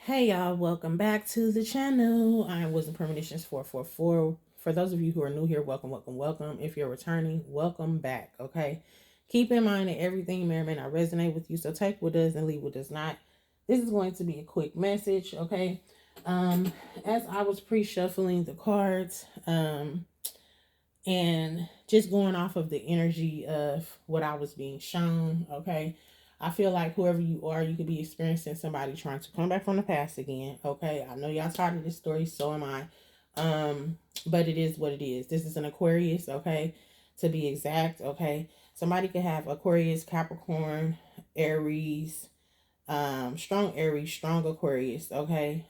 Hey y'all, welcome back to the channel. I am Wisdom Premonitions 444. For those of you who are new here, welcome, welcome, welcome. If you're returning, welcome back, okay? Keep in mind that everything may or may not resonate with you, so take what does and leave what does not. This is going to be a quick message, okay? As I was pre-shuffling the cards, and just going off of the energy of what I was being shown, okay? I feel like whoever you are, you could be experiencing somebody trying to come back from the past again, okay? I know y'all tired of this story, so am I. But it is what it is. This is an Aquarius, okay? To be exact, okay? Somebody could have Aquarius, Capricorn, Aries, strong Aries, strong Aquarius, okay?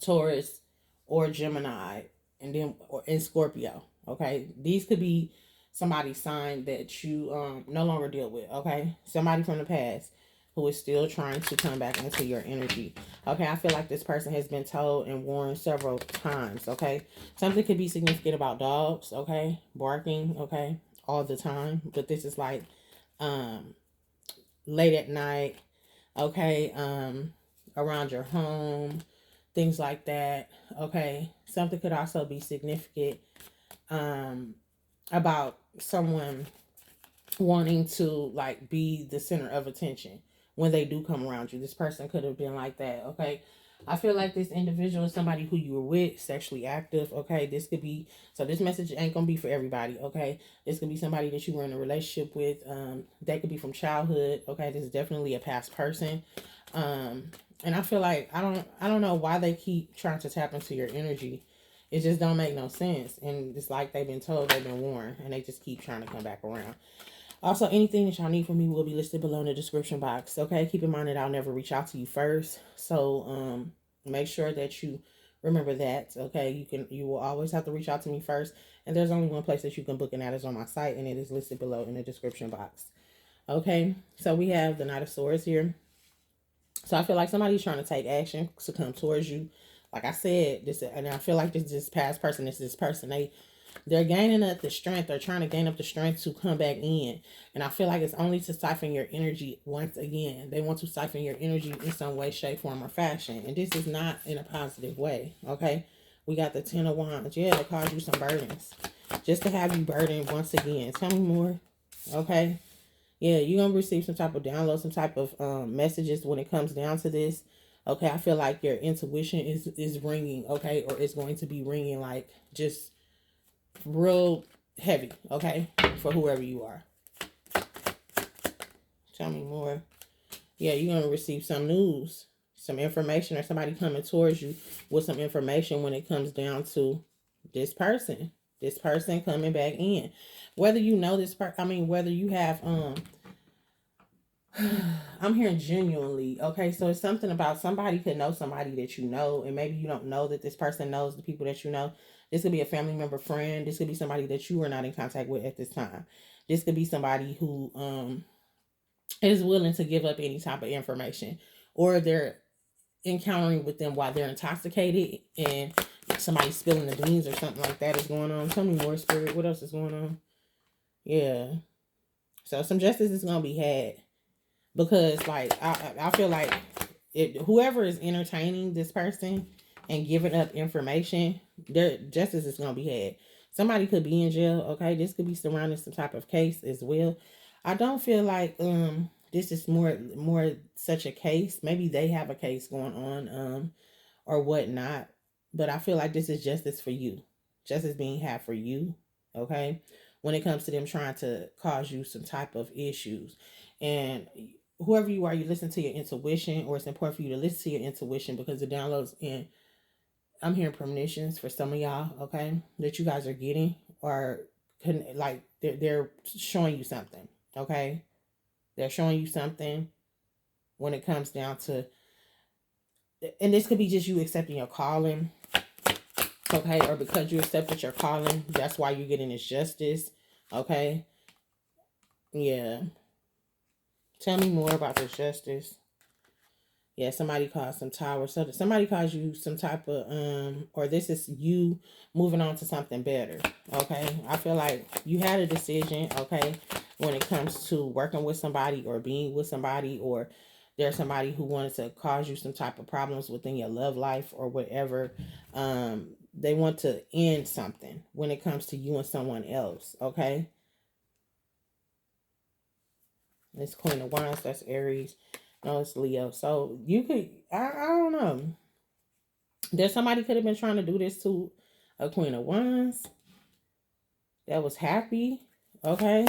Taurus or Gemini, and then or in Scorpio. Okay, these could be somebody's sign that you no longer deal with. Okay, somebody from the past who is still trying to come back into your energy. Okay, I feel like this person has been told and warned several times. Okay, something could be significant about dogs. Okay, barking. Okay, all the time, but this is like um late at night. Okay, around your home, things like that. Okay, something could also be significant um about someone wanting to like be the center of attention when they do come around you. This person could have been like that. Okay, I feel like this individual is somebody who you were with, sexually active. Okay, this could be, so this message ain't gonna be for everybody. Okay, this could be somebody that you were in a relationship with. They could be from childhood. Okay, this is definitely a past person. And I feel like I don't know why they keep trying to tap into your energy. It just don't make no sense, and it's like they've been told, they've been warned, and they just keep trying to come back around. Also, anything that y'all need from me will be listed below in the description box. Okay, keep in mind that I'll never reach out to you first, so make sure that you remember that. Okay, you will always have to reach out to me first, and there's only one place that you can book, and that is on my site, and it is listed below in the description box. Okay, so we have the Knight of Swords here. So I feel like somebody's trying to take action to come towards you. Like I said, this, and I feel like this past person, this person, they're gaining up the strength. They're trying to gain up the strength to come back in. And I feel like it's only to siphon your energy once again. They want to siphon your energy in some way, shape, form, or fashion. And this is not in a positive way. Okay. We got the Ten of Wands. Yeah, to cause you some burdens. Just to have you burdened once again. Tell me more. Okay. Yeah, you're going to receive some type of download, some type of messages when it comes down to this. Okay. I feel like your intuition is ringing. Okay. Or it's going to be ringing like just real heavy, okay, for whoever you are. Tell me more. Yeah, you're going to receive some news, some information, or somebody coming towards you with some information when it comes down to this person. This person coming back in. Whether you know this person, I mean, whether you have, I'm hearing genuinely, okay, so it's something about somebody could know somebody that you know, and maybe you don't know that this person knows the people that you know. This could be a family member, friend. This could be somebody that you are not in contact with at this time. This could be somebody who is willing to give up any type of information, or they're encountering with them while they're intoxicated and somebody spilling the beans or something like that is going on. Tell me more, Spirit. What else is going on? Yeah. So some justice is gonna be had, because like I feel like whoever is entertaining this person and giving up information, their justice is gonna be had. Somebody could be in jail. Okay, this could be surrounding some type of case as well. I don't feel like this is more such a case. Maybe they have a case going on or whatnot, but I feel like this is justice for you, justice being had for you. Okay, when it comes to them trying to cause you some type of issues, and whoever you are, you listen to your intuition, or it's important for you to listen to your intuition, because the downloads in, I'm hearing premonitions for some of y'all, okay, that you guys are getting, or like they're showing you something, okay, they're showing you something when it comes down to, and this could be just you accepting your calling, okay, or because you accepted your calling, that's why you're getting this justice, okay, yeah. Tell me more about this justice. Yeah, somebody caused some tower. So somebody caused you some type of or this is you moving on to something better. Okay. I feel like you had a decision, okay, when it comes to working with somebody or being with somebody, or There's somebody who wanted to cause you some type of problems within your love life or whatever. They want to end something when it comes to you and someone else. Okay. It's Queen of Wands. That's Aries. No, it's Leo. So you could, I don't know. There's somebody could have been trying to do this to a Queen of Wands that was happy. Okay.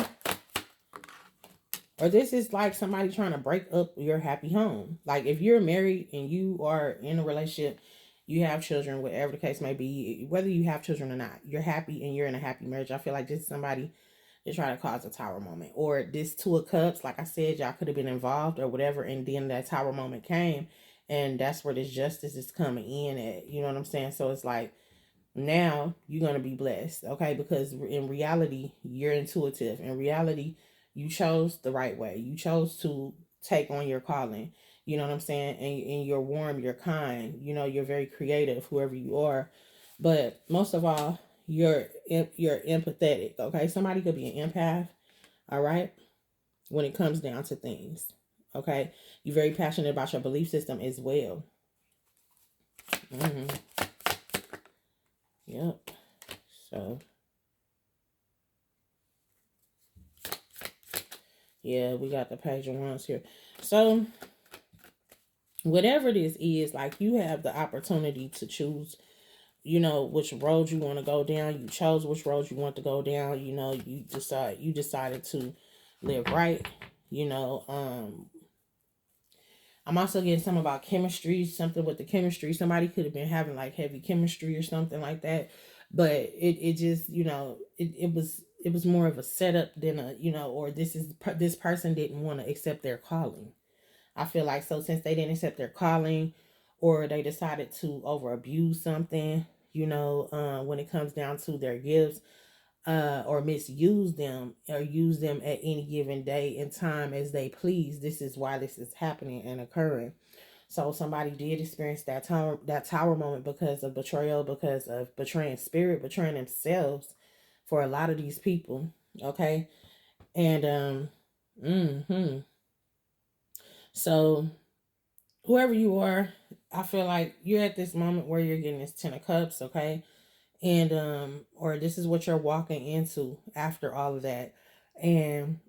Or this is like somebody trying to break up your happy home. Like if you're married and you are in a relationship, you have children, whatever the case may be, whether you have children or not, you're happy and you're in a happy marriage. I feel like this is somebody to try to cause a tower moment. Or this Two of Cups, like I said, y'all could have been involved or whatever, and then that tower moment came, and that's where this justice is coming in at. You know what I'm saying? So it's like, now you're going to be blessed, okay? Because in reality, you're intuitive. In reality, you chose the right way. You chose to take on your calling. You know what I'm saying? And you're warm, you're kind, you know, you're very creative, whoever you are. But most of all, you're empathetic, okay? Somebody could be an empath, all right? When it comes down to things, okay? You're very passionate about your belief system as well. Yep. So, yeah, we got the Page of Wands here. So, whatever this is, like, you have the opportunity to choose, you know, which road you want to go down. You chose which road you want to go down. You know, you decided to live right. You know, I'm also getting something about chemistry, something with the chemistry. Somebody could have been having like heavy chemistry or something like that. But it just, you know, it was more of a setup than a, you know, or this person didn't want to accept their calling. I feel like, so since they didn't accept their calling, or they decided to over abuse something, you know, when it comes down to their gifts, or misuse them or use them at any given day and time as they please. This is why this is happening and occurring. So somebody did experience that tower moment because of betrayal, because of betraying spirit, betraying themselves for a lot of these people. Okay. And so whoever you are, I feel like you're at this moment where you're getting this 10 of Cups, okay? And or this is what you're walking into after all of that, and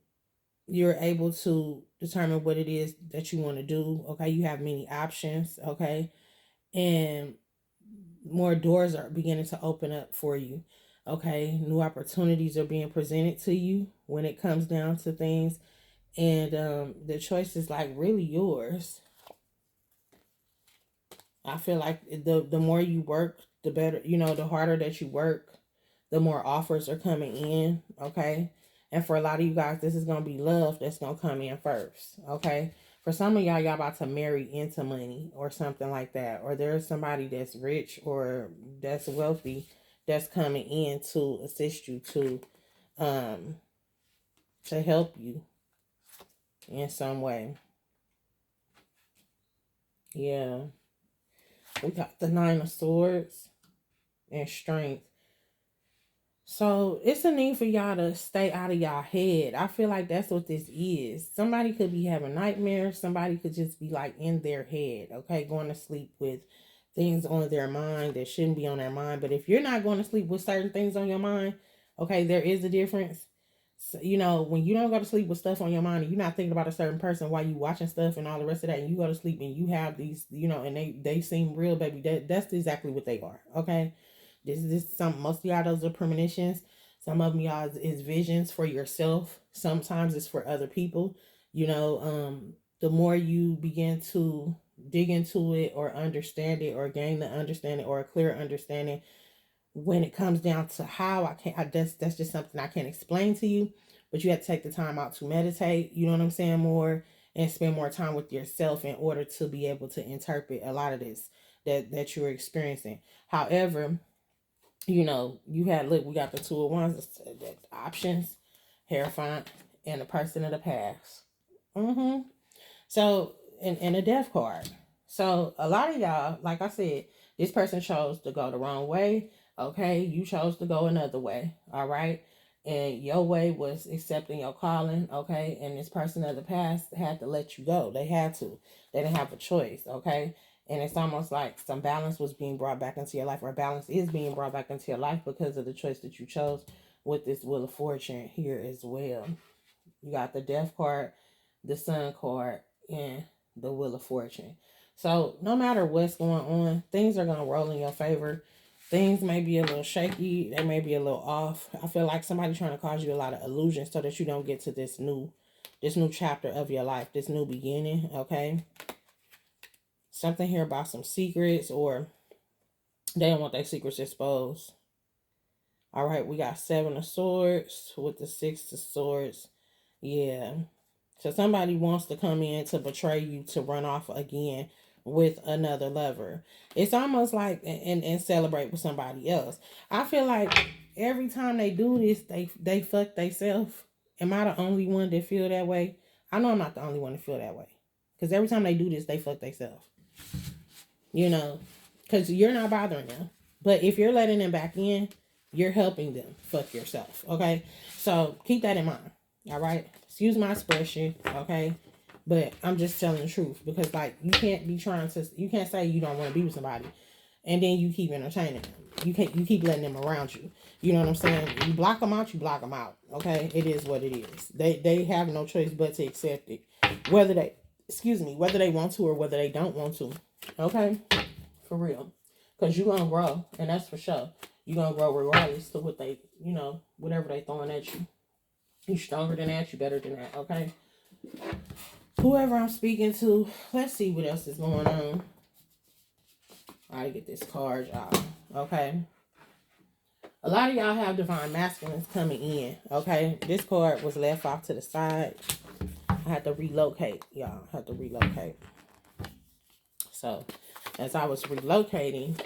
you're able to determine what it is that you want to do. Okay, you have many options. Okay, and more doors are beginning to open up for you. Okay, new opportunities are being presented to you when it comes down to things, and the choice is like really yours. I feel like the more you work, the better, you know, the harder that you work, the more offers are coming in, okay? And for a lot of you guys, this is going to be love that's going to come in first, okay? For some of y'all about to marry into money or something like that. Or there's somebody that's rich or that's wealthy that's coming in to assist you, to help you in some way. Yeah. We got the Nine of Swords and Strength. So it's a need for y'all to stay out of y'all head. I feel like that's what this is. Somebody could be having nightmares. Somebody could just be like in their head, okay, going to sleep with things on their mind that shouldn't be on their mind. But if you're not going to sleep with certain things on your mind, okay, there is a difference. So, you know, when you don't go to sleep with stuff on your mind and you're not thinking about a certain person while you watching stuff and all the rest of that, and you go to sleep and you have these, you know, and they seem real, baby, that's exactly what they are, okay? This some, most of y'all, those are premonitions. Some of them y'all is visions for yourself. Sometimes it's for other people. You know, the more you begin to dig into it or understand it or gain the understanding or a clear understanding, when it comes down to how that's just something I can't explain to you, but you have to take the time out to meditate, you know what I'm saying, more, and spend more time with yourself in order to be able to interpret a lot of this that you're experiencing. However, you know, we got the Two of Wands, the options, Hierophant, and the Person of the Past. So, and a Death card. So, a lot of y'all, like I said, this person chose to go the wrong way. Okay, you chose to go another way. All right. and your way was accepting your calling, okay? And this person of the past had to let you go. They had to. They didn't have a choice, okay? And it's almost like some balance was being brought back into your life, or balance is being brought back into your life because of the choice that you chose with this Wheel of Fortune here as well. You got the Death card, the Sun card, and the Wheel of Fortune. So no matter what's going on, things are going to roll in your favor. Things may be a little shaky. They may be a little off. I feel like somebody's trying to cause you a lot of illusion so that you don't get to this new chapter of your life, this new beginning, okay? Something here about some secrets, or they don't want their secrets exposed. All right, we got 7 of Swords with the 6 of Swords. Yeah. So somebody wants to come in to betray you, to run off again with another lover. It's almost like and celebrate with somebody else. I feel like every time they do this, they fuck themselves. Am I the only one that feel that way? I know I'm not the only one to feel that way. Because every time they do this, they fuck themselves. You know, because you're not bothering them. But if you're letting them back in, you're helping them fuck yourself. Okay? So keep that in mind. All right? Excuse my expression. Okay? But I'm just telling the truth. Because, like, you can't say you don't want to be with somebody and then you keep entertaining them. You keep letting them around you. You know what I'm saying? You block them out, okay? It is what it is. They have no choice but to accept it. Whether they want to or whether they don't want to. Okay? For real. Because you're going to grow. And that's for sure. You're going to grow regardless to what they, whatever they throwing at you. You're stronger than that. You're better than that. Okay? Whoever I'm speaking to, let's see what else is going on. I get this card, y'all. Okay? A lot of y'all have divine masculines coming in. Okay? This card was left off to the side. I had to relocate, y'all. So, as I was relocating,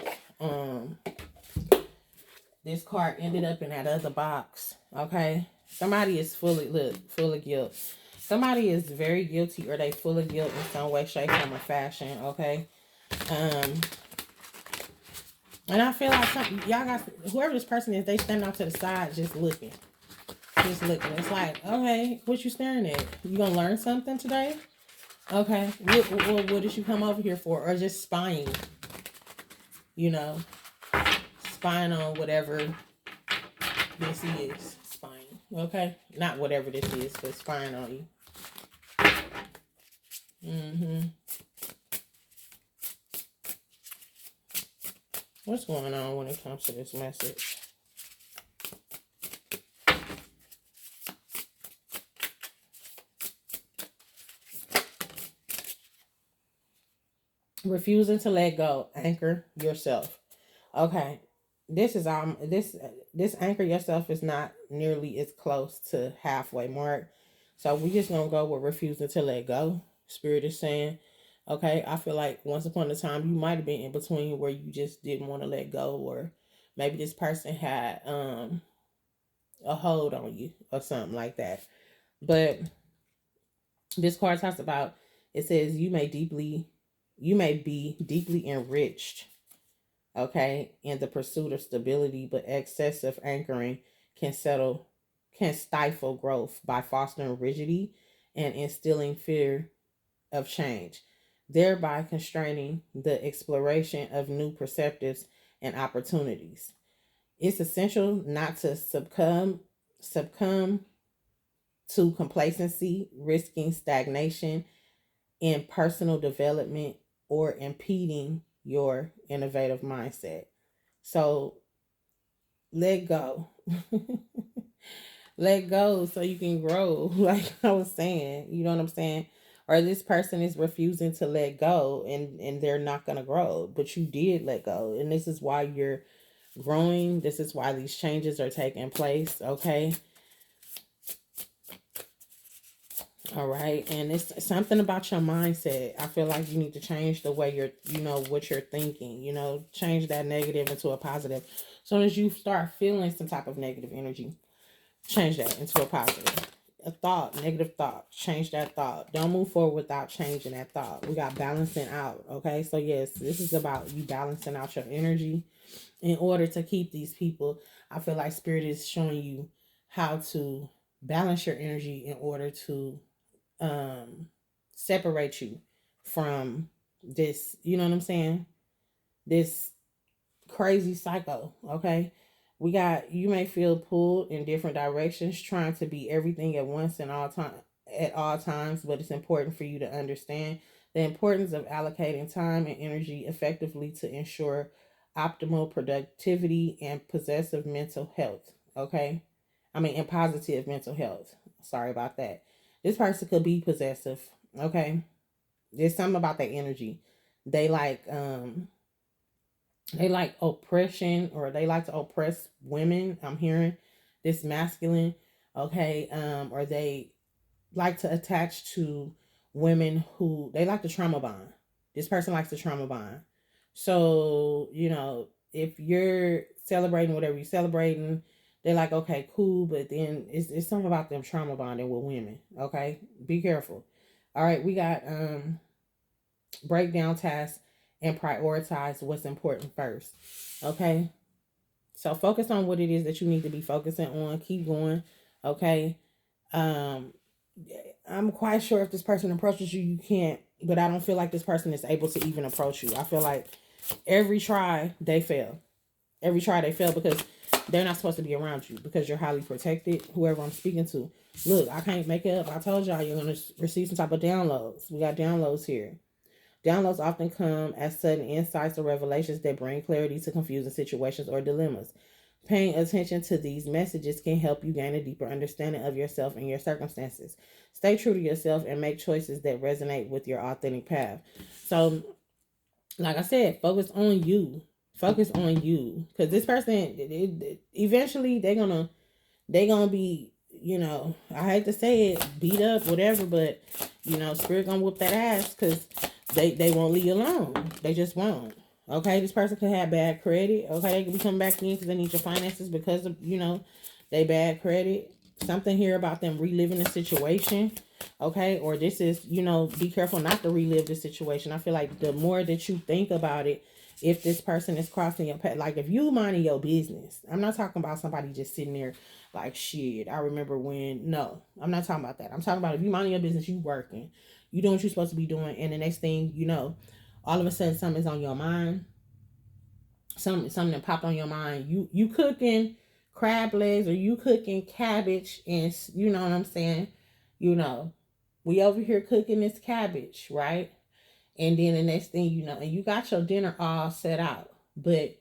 this card ended up in that other box. Okay? Somebody is full of guilt. Somebody is very guilty, or they full of guilt in some way, shape, form, or fashion. Okay? And I feel like y'all got, whoever this person is, they stand off to the side just looking. It's like, okay, what you staring at? You gonna learn something today? Okay, what did you come over here for? Or just spying? Spying on whatever this is. Spying, okay? Not whatever this is, but spying on you. What's going on when it comes to this message? Refusing to let go. Anchor yourself. Okay. This anchor yourself is not nearly as close to halfway mark. So we just gonna go with refusing to let go. Spirit is saying, okay, I feel like once upon a time you might have been in between where you just didn't want to let go, or maybe this person had a hold on you or something like that. But this card talks about, it says you may be deeply enriched, okay, in the pursuit of stability, but excessive anchoring can stifle growth by fostering rigidity and instilling fear of change, thereby constraining the exploration of new perspectives and opportunities. It's essential not to succumb to complacency, risking stagnation in personal development or impeding your innovative mindset. So let go. Let go so you can grow. Like I was saying, you know what I'm saying? Or this person is refusing to let go and they're not going to grow, but you did let go. And this is why you're growing. This is why these changes are taking place. Okay. All right. And it's something about your mindset. I feel like you need to change the way what you're thinking, change that negative into a positive. As soon as you start feeling some type of negative energy, change that into a positive. Negative thought, change that thought. Don't move forward without changing that thought. We got balancing out. Okay. So yes, this is about you balancing out your energy in order to keep these people. I feel like Spirit is showing you how to balance your energy in order to separate you from this, you know what I'm saying? This crazy cycle, okay? You may feel pulled in different directions trying to be everything at once and all time at all times, but it's important for you to understand the importance of allocating time and energy effectively to ensure optimal productivity and possessive mental health, okay? And positive mental health. Sorry about that. This person could be possessive, okay? There's something about that energy. They like they like oppression, or they like to oppress women. I'm hearing this masculine, okay, or they like to attach to women who they like to trauma bond. This person likes to trauma bond. So, if you're celebrating whatever you're celebrating, they're like, okay, cool, but then it's something about them trauma bonding with women. Okay. Be careful. All right, we got break down tasks and prioritize what's important first. Okay. So focus on what it is that you need to be focusing on. Keep going. Okay. Um, I'm quite sure if this person approaches you, you can't, but I don't feel like this person is able to even approach you. I feel like every try they fail. Every try they fail because they're not supposed to be around you because you're highly protected. Whoever I'm speaking to, look, I can't make it up. I told y'all you're going to receive some type of downloads. We got downloads here. Downloads often come as sudden insights or revelations that bring clarity to confusing situations or dilemmas. Paying attention to these messages can help you gain a deeper understanding of yourself and your circumstances. Stay true to yourself and make choices that resonate with your authentic path. So, like I said, focus on you. Focus on you, because this person, eventually, they gonna be, I hate to say it, beat up, whatever, but spirit gonna whoop that ass because they won't leave you alone. They just won't. Okay, this person could have bad credit. Okay, they could be coming back in because they need your finances because of they bad credit. Something here about them reliving the situation. Okay, or this is be careful not to relive the situation. I feel like the more that you think about it, if this person is crossing your path, like if you minding your business, I'm not talking about somebody just sitting there like shit. I remember when. No, I'm not talking about that. I'm talking about if you minding your business, you working, you doing what you're supposed to be doing, and the next thing all of a sudden something is on your mind. Something that popped on your mind. You cooking crab legs or you cooking cabbage, and you know what I'm saying. We over here cooking this cabbage, right? And then the next thing and you got your dinner all set out, but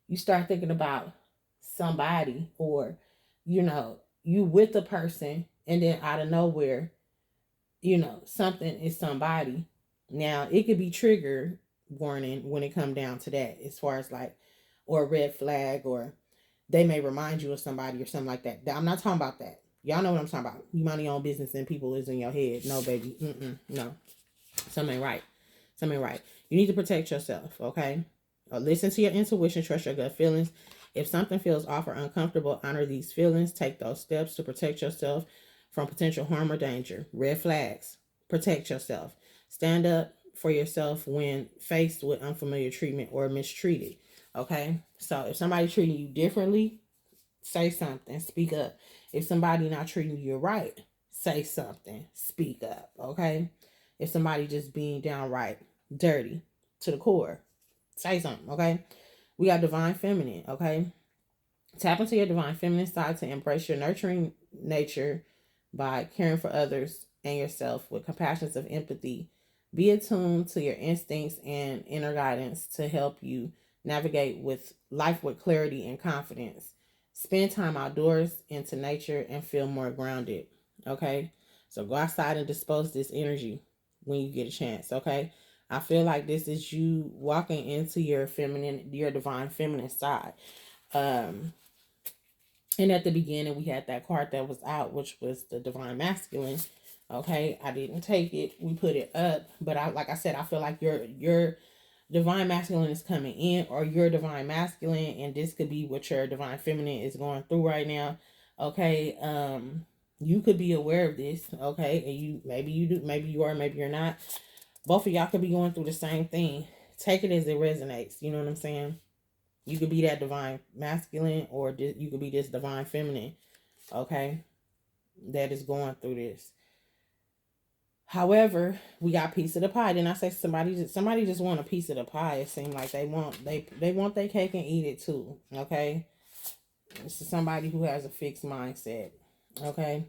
you start thinking about somebody, or you with a person, and then out of nowhere, something is somebody. Now it could be trigger warning when it come down to that, as far as like, or a red flag, or they may remind you of somebody or something like that. I'm not talking about that. Y'all know what I'm talking about. You mind your own business and people is in your head. No, baby. No. Something ain't right. Something ain't right. You need to protect yourself, okay? Listen to your intuition. Trust your gut feelings. If something feels off or uncomfortable, honor these feelings. Take those steps to protect yourself from potential harm or danger. Red flags. Protect yourself. Stand up for yourself when faced with unfamiliar treatment or mistreated. Okay? So if somebody treating you differently, say something. Speak up. If somebody not treating you right, say something. Speak up. Okay? If somebody just being downright dirty to the core, say something. Okay? We got divine feminine. Okay? Tap into your divine feminine side to embrace your nurturing nature by caring for others and yourself with compassion of empathy. Be attuned to your instincts and inner guidance to help you navigate with life with clarity and confidence. Spend time outdoors into nature and feel more grounded. Okay? So go outside and dispose this energy when you get a chance. Okay? I feel like this is you walking into your divine feminine side. And at the beginning, we had that card that was out, which was the divine masculine. Okay, I didn't take it. We put it up, but like I said, I feel like your divine masculine is coming in, or your divine masculine, and this could be what your divine feminine is going through right now. Okay, you could be aware of this. Okay, and you do, maybe you are, maybe you're not. Both of y'all could be going through the same thing. Take it as it resonates. You know what I'm saying? You could be that divine masculine, or you could be this divine feminine. okay, that is going through this. However, we got piece of the pie. Then I say somebody just want a piece of the pie. It seems like they want their cake and eat it too. Okay, this is somebody who has a fixed mindset. Okay,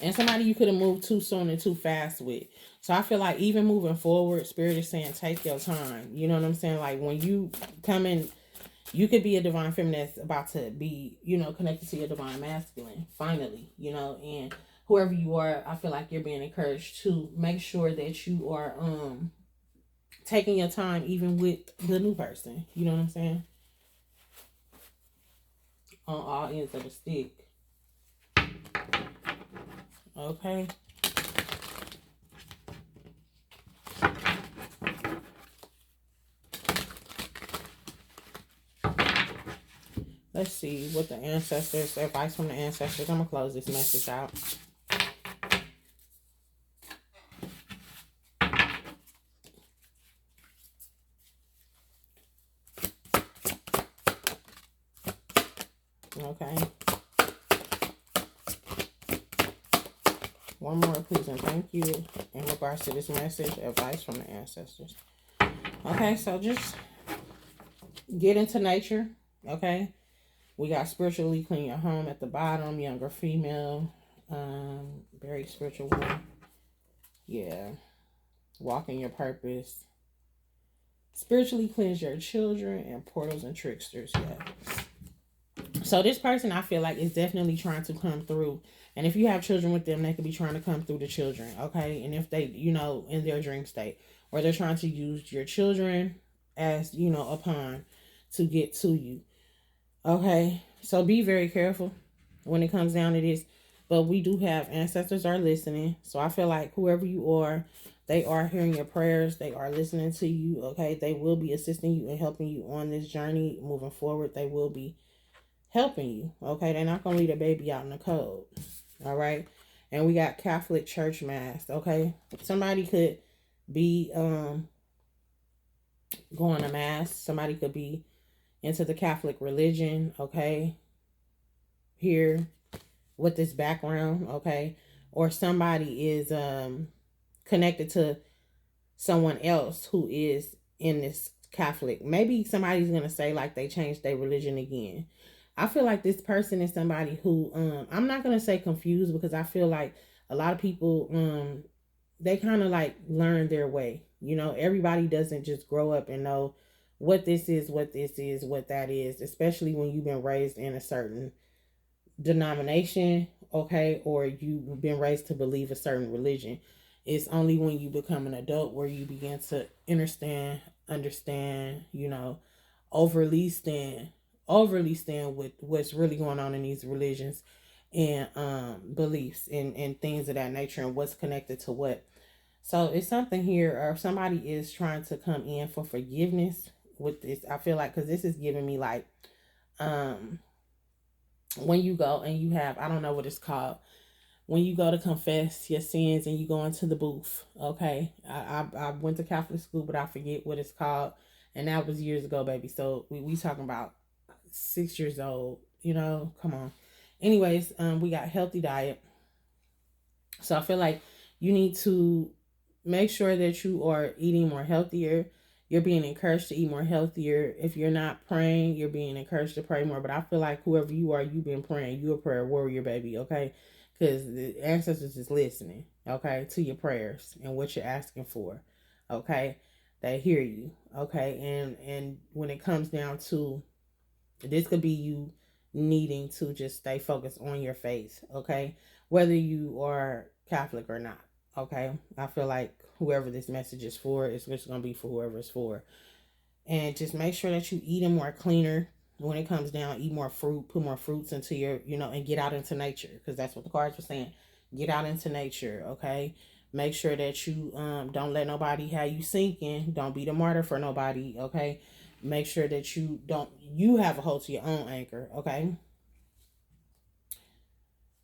and somebody you could have moved too soon and too fast with. So I feel like even moving forward, Spirit is saying take your time. You know what I'm saying? Like when you come in, you could be a divine feminine that's about to be, connected to your divine masculine, finally, and whoever you are, I feel like you're being encouraged to make sure that you are taking your time even with the new person. You know what I'm saying? On all ends of the stick. Okay. Let's see what the ancestors, advice from the ancestors. I'm going to close this message out. Okay. One more, please, and thank you in regards to this message, advice from the ancestors. Okay, so just get into nature. Okay. We got spiritually clean your home at the bottom, younger female, very spiritual woman. Yeah. Walk in your purpose. Spiritually cleanse your children and portals and tricksters. Yeah. So this person, I feel like, is definitely trying to come through. And if you have children with them, they could be trying to come through the children, okay? And if they, in their dream state, or they're trying to use your children as, a pawn to get to you, okay? So be very careful when it comes down to this. But we do have ancestors are listening. So I feel like whoever you are, they are hearing your prayers. They are listening to you, okay? They will be assisting you and helping you on this journey moving forward. They will be helping you, okay? They're not going to leave a baby out in the cold, all right? And we got Catholic Church Mass, okay? Somebody could be going to Mass. Somebody could be into the Catholic religion, okay? Here with this background, okay? Or somebody is connected to someone else who is in this Catholic. Maybe somebody's going to say like they changed their religion again. I feel like this person is somebody who, I'm not going to say confused, because I feel like a lot of people, they kind of like learn their way. Everybody doesn't just grow up and know what this is, what that is, especially when you've been raised in a certain denomination, okay, or you've been raised to believe a certain religion. It's only when you become an adult where you begin to understand, overly stand with what's really going on in these religions and beliefs and things of that nature and what's connected to what. So it's something here, or somebody is trying to come in for forgiveness with this. I feel like, because this is giving me like when you go and you have, I don't know what it's called, when you go to confess your sins and you go into the booth, okay? I went to Catholic school, but I forget what it's called, and that was years ago, baby. So we talking about 6 years old, come on. Anyways, we got healthy diet. So I feel like you need to make sure that you are eating more healthier. You're being encouraged to eat more healthier. If you're not praying, you're being encouraged to pray more. But I feel like whoever you are, you've been praying. You're a prayer warrior, baby, okay? Because the ancestors is listening, okay, to your prayers and what you're asking for, okay? They hear you, okay? And when it comes down to, this could be you needing to just stay focused on your faith, okay? Whether you are Catholic or not, okay? I feel like whoever this message is for, it's just going to be for whoever it's for. And just make sure that you eat more cleaner when it comes down. Eat more fruit, put more fruits into your, and get out into nature, because that's what the cards were saying. Get out into nature, okay? Make sure that you don't let nobody have you sinking. Don't be the martyr for nobody, okay? Make sure that you have a hold to your own anchor, okay?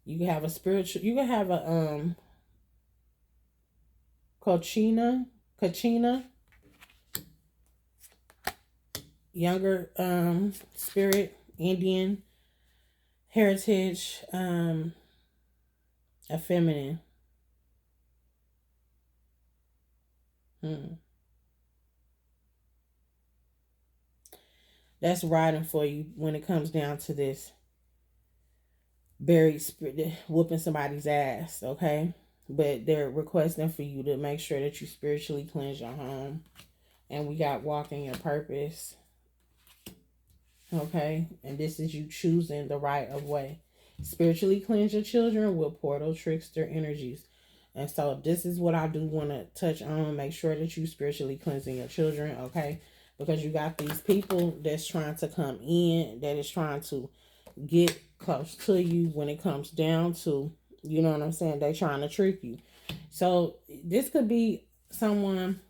You can have a spiritual, you can have a Kachina, younger spirit, Indian, heritage, a feminine. That's riding for you when it comes down to this buried spirit whooping somebody's ass, okay? But they're requesting for you to make sure that you spiritually cleanse your home. And we got walking your purpose, okay? And this is you choosing the right of way. Spiritually cleanse your children with portal trickster energies. And so this is what I do want to touch on. Make sure that you spiritually cleansing your children, okay? Because you got these people that's trying to come in, that is trying to get close to you when it comes down to, you know what I'm saying? They trying to trick you. So this could be someone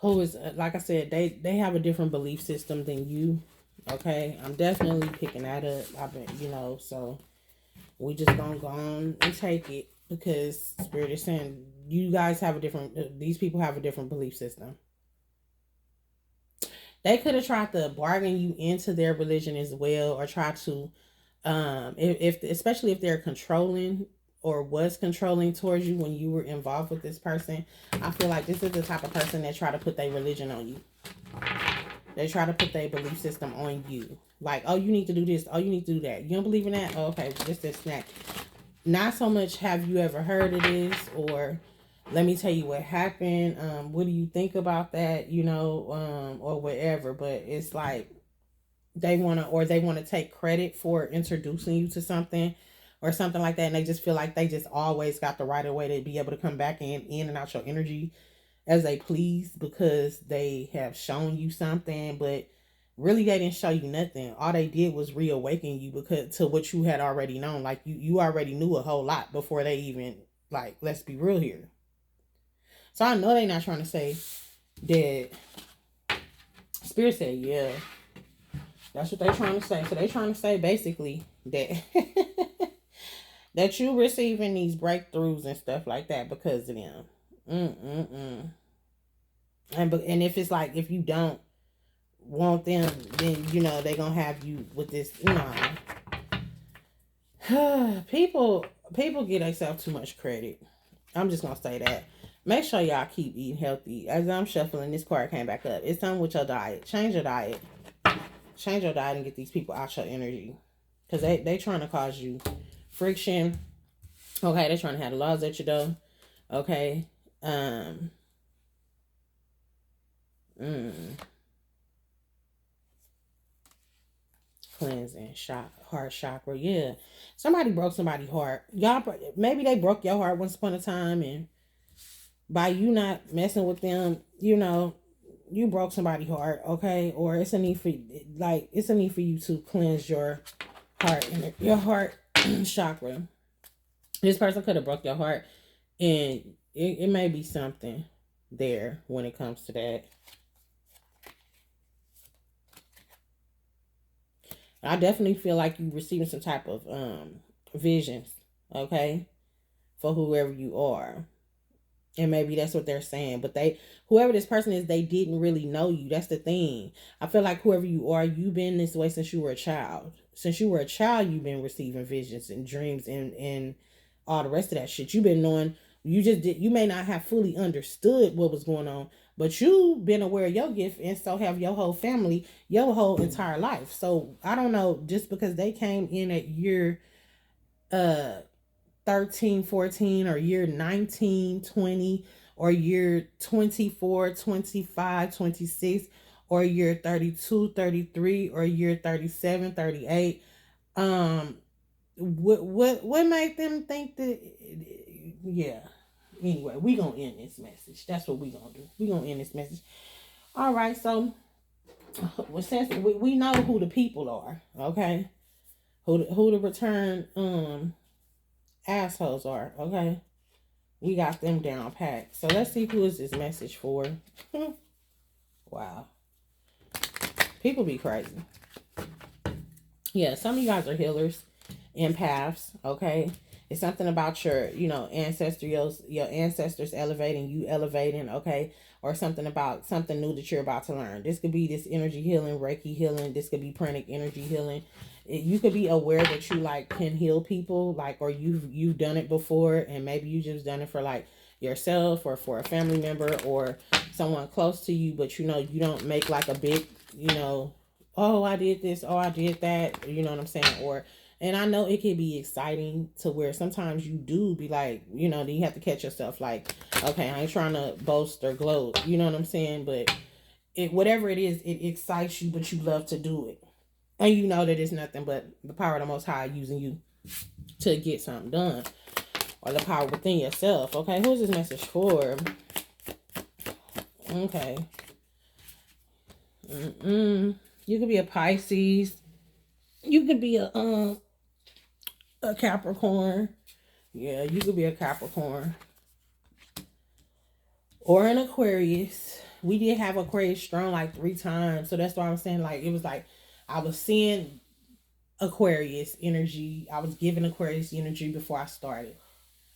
who is, like I said, they have a different belief system than you. Okay, I'm definitely picking that up. I've been, so we just gonna go on and take it because Spirit is saying you guys have a different. These people have a different belief system. They could have tried to bargain you into their religion as well, or try to, if especially if they're controlling or was controlling towards you when you were involved with this person. I feel like this is the type of person that try to put their religion on you. They try to put their belief system on you. Like, oh, you need to do this. Oh, you need to do that. You don't believe in that? Oh, okay, this, that. Not so much have you ever heard of this, or let me tell you what happened. What do you think about that? Or whatever. But it's like they want to take credit for introducing you to something or something like that. And they just feel like they just always got the right of way to be able to come back in and out your energy as they please because they have shown you something, but really they didn't show you nothing. All they did was reawaken you because to what you had already known. Like you already knew a whole lot before they even, like, let's be real here. So I know they're not trying to say that. Spirit said, yeah. That's what they're trying to say. So they're trying to say basically that that you receiving these breakthroughs and stuff like that because of them. And if it's like, if you don't want them, then they're gonna have you with this. People get themselves too much credit. I'm just gonna say that. Make sure y'all keep eating healthy. As I'm shuffling, this card came back up. It's time with your diet. Change your diet and get these people out your energy, because they trying to cause you friction. Okay, they're trying to have the laws at your door. Okay. Cleansing, heart chakra. Yeah, somebody broke somebody's heart. Y'all, maybe they broke your heart once upon a time, and by you not messing with them, you broke somebody's heart. Okay, or it's a need for you to cleanse your heart and your heart chakra. This person could have broke your heart, and it may be something there when it comes to that. I definitely feel like you receiving some type of visions, okay, for whoever you are. And maybe that's what they're saying. But whoever this person is, they didn't really know you. That's the thing. I feel like whoever you are, you've been this way since you were a child. Since you were a child, you've been receiving visions and dreams and all the rest of that shit. You've been knowing, you may not have fully understood what was going on, but you've been aware of your gift, and so have your whole family, your whole entire life. So I don't know, just because they came in at year 13, 14, or year 19, 20, or year 24, 25, 26, or year 32, 33, or year 37, 38. What made them think that? Yeah. Anyway, we gonna end this message. That's what we gonna do. We gonna end this message. All right. So, since we know who the people are, okay, who the return assholes are, okay, we got them down packed. So let's see who is this message for. Wow, people be crazy. Yeah, some of you guys are healers, empaths, okay, It's something about your, you know, your ancestors elevating, you elevating, okay? Or something about something new that you're about to learn. This could be this energy healing, Reiki healing. This could be pranic energy healing. You could be aware that you like can heal people, like, or you've done it before, and maybe you just done it for like yourself or for a family member or someone close to you, but you know you don't make like a big, you know, oh I did this, oh I did that, you know what I'm saying? Or, and I know it can be exciting to where sometimes you do be like, you know, then you have to catch yourself like, okay, I ain't trying to boast or gloat, you know what I'm saying? But it, whatever it is, it excites you, but you love to do it. And you know that it's nothing but the power of the Most High using you to get something done. Or the power within yourself. Okay, who's this message for? Okay. You could be a Pisces. You could be a Capricorn. Yeah, you could be a Capricorn. Or an Aquarius. We did have Aquarius strong like 3 times. So that's why I'm saying, like, it was like I was seeing Aquarius energy. I was giving Aquarius energy before I started.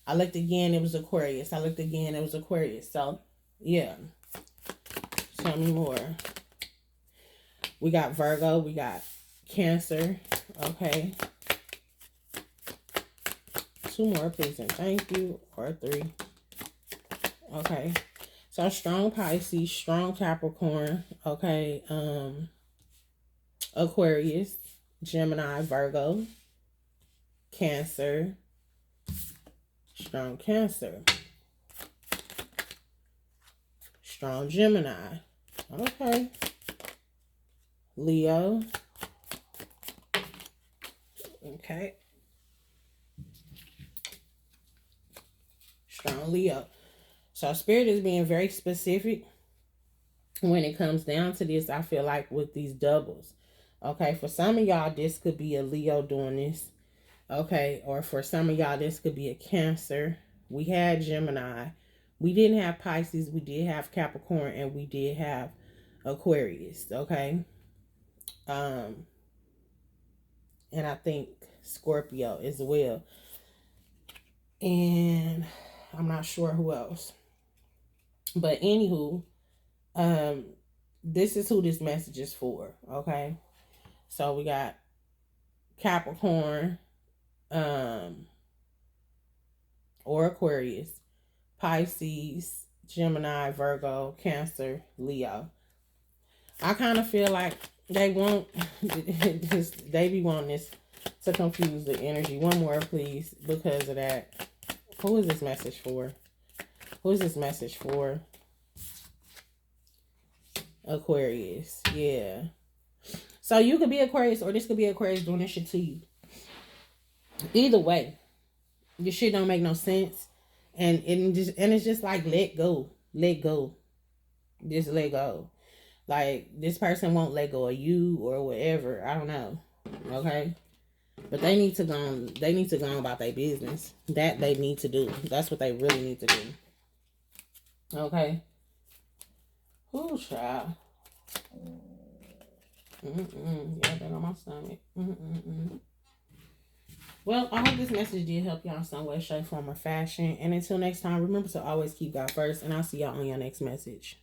I looked again, it was Aquarius. I looked again, it was Aquarius. So, yeah. Tell me more. We got Virgo. We got Cancer. Okay. 2 more, please, and thank you. Or 3. Okay. So, strong Pisces, strong Capricorn. Okay. Aquarius, Gemini, Virgo, Cancer, strong Cancer, strong Gemini. Okay. Leo. Okay. Strong Leo. So Spirit is being very specific when it comes down to this. I feel like with these doubles. Okay. For some of y'all, this could be a Leo doing this. Okay. Or for some of y'all, this could be a Cancer. We had Gemini. We didn't have Pisces. We did have Capricorn. And we did have Aquarius. Okay. And I think Scorpio as well. And I'm not sure who else. But anywho, this is who this message is for. Okay. So we got Capricorn, or Aquarius, Pisces, Gemini, Virgo, Cancer, Leo. I kind of feel like they won't, they be wanting this to confuse the energy. One more, please, because of that. Who is this message for? Who is this message for? Aquarius. Yeah. So you could be Aquarius, or this could be Aquarius doing this shit to you. Either way, this shit don't make no sense. And it's just like, let go. Let go. Just let go. Like, this person won't let go of you or whatever. I don't know. Okay? But they need to go about their business. That they need to do. That's what they really need to do. Okay? Ooh, child. Yeah, that on my stomach. Well, I hope this message did help y'all in some way, shape, form, or fashion. And until next time, remember to always keep God first. And I'll see y'all on your next message.